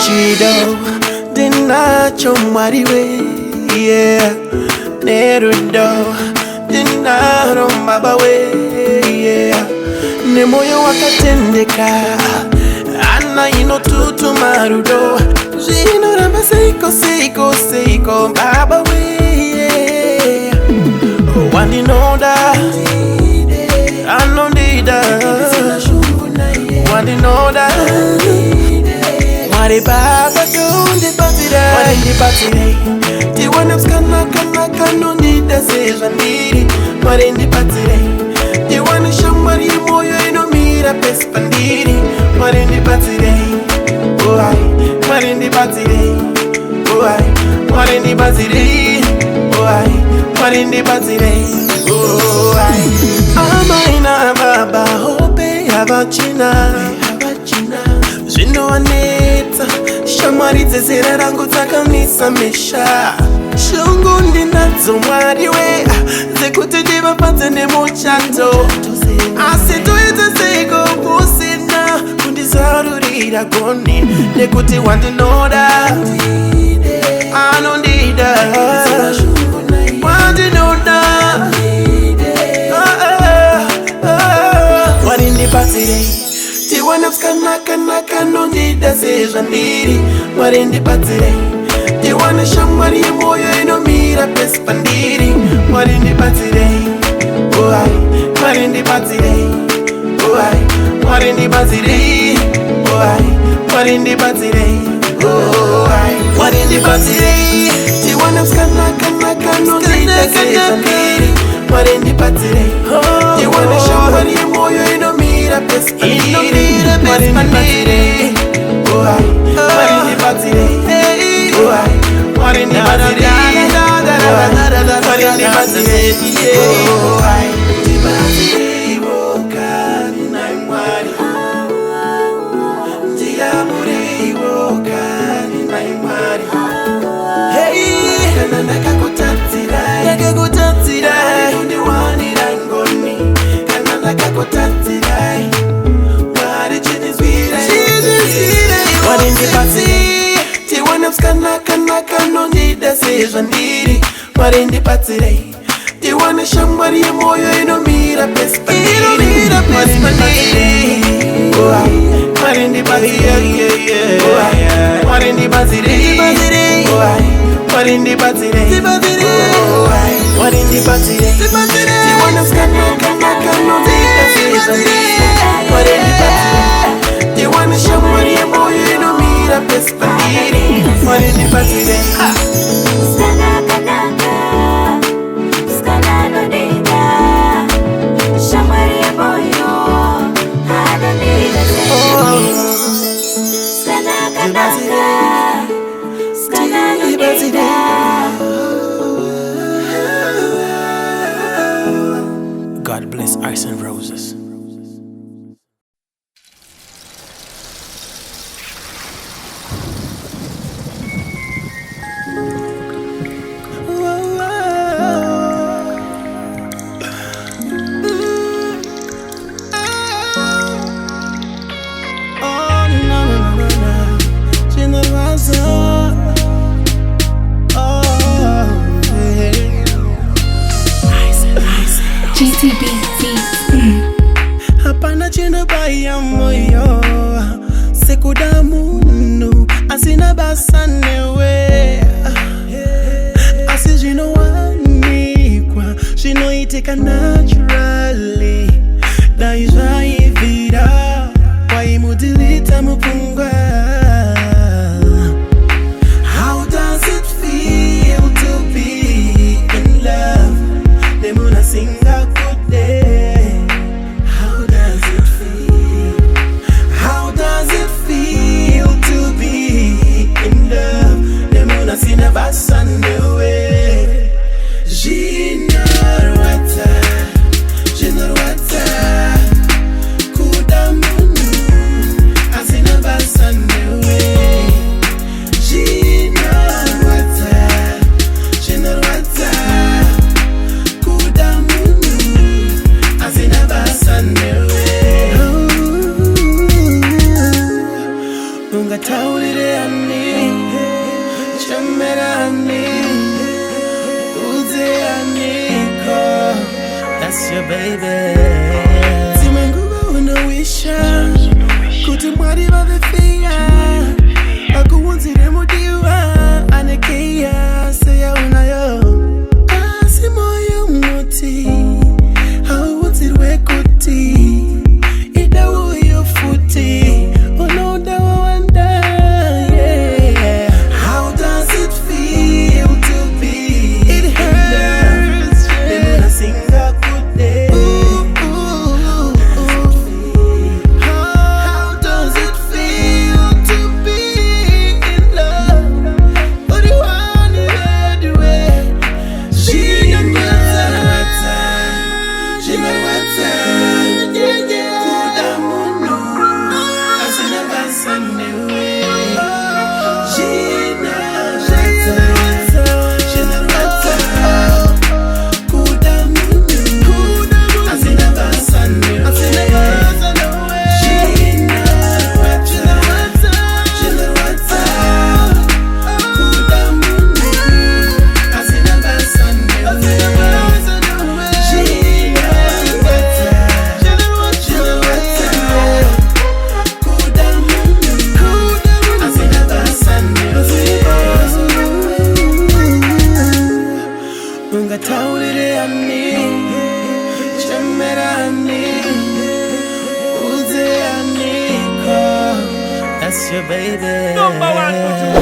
Chido dinacho mariwe, yeah. Nerudo dinaro mabawe, yeah. Ne moyo wakatendeka ana ino tutu marudo jino ramba seiko mabawe, yeah. Wani know that I know that wani know that Mari baba don't party Ti wanna kana no need decision need Mari ndi party Ti wanna shamari moyo ino mira pespandiri Mari ndi party Oh ai Mari ndi party Oh ai Mari ndi party Oh ai Mari ndi party Oh ai Amaina baba hope havachina Zino aneta Shamari zezera rangu takamisa mesha Shungu ndinazo mwariwe Zekute diva pate nemo chanto Asitu ite sego kusina Kundizarurira goni Nekuti want to know that I don't need that Want to know that What in the party day Tiwana kana no need decision need What in the party Tiwana shamari moyo ino mira pespandiri What in the party Oh ai What in the party Oh ai What in the party Oh ai What in the party Oh ai What in the party Tiwana kana no need decision need What in the party Tiwana shamari moyo ino mira pespandiri What in the party? Oh I. What in the party? Oh I. What in the party? What in the party? Oh I. The party woka na imwari. The amore woka na imwari. Hey, kana nakakutatira. Ndi wani rangoni. Kana nakakutatira. What in the party? Tiwana kana no need decision need What in the party? Tiwana shamari moyo ino mira pespandiri What in the party? Oh ai What in the party? Oh ai What in the party? Oh ai What in the party? Oh ai What in the party? Tiwana kana no need decision need What in the party? Tiwana shamari moyo ino mira pespandiri What in the party Skana no deda Shamari moyo Hada nida Skana no deda God bless Ice and Roses. Hapana chino baya moyo Sekuda munu Asina basanewe Asi jino wanikwa Jino iteka naturally Da iswa ivira Kwa imudilita mupungwa How does it feel to be in love Nemuna singa kude Jinarwata baby. Zimenguva unowisha kuti mwari vavefeya akuunzire mudiwa anekeya seya unayo asi moyo muti hauunzirwe kuti ida uyo futi unoda wawanda. Yeah. How does it feel to be? It hurts. Then I sing a good day. How does it feel to be in love? But you want it anyway. She knows what's ungatawulire ani chemera ani uze ani ko that's your baby. Number 1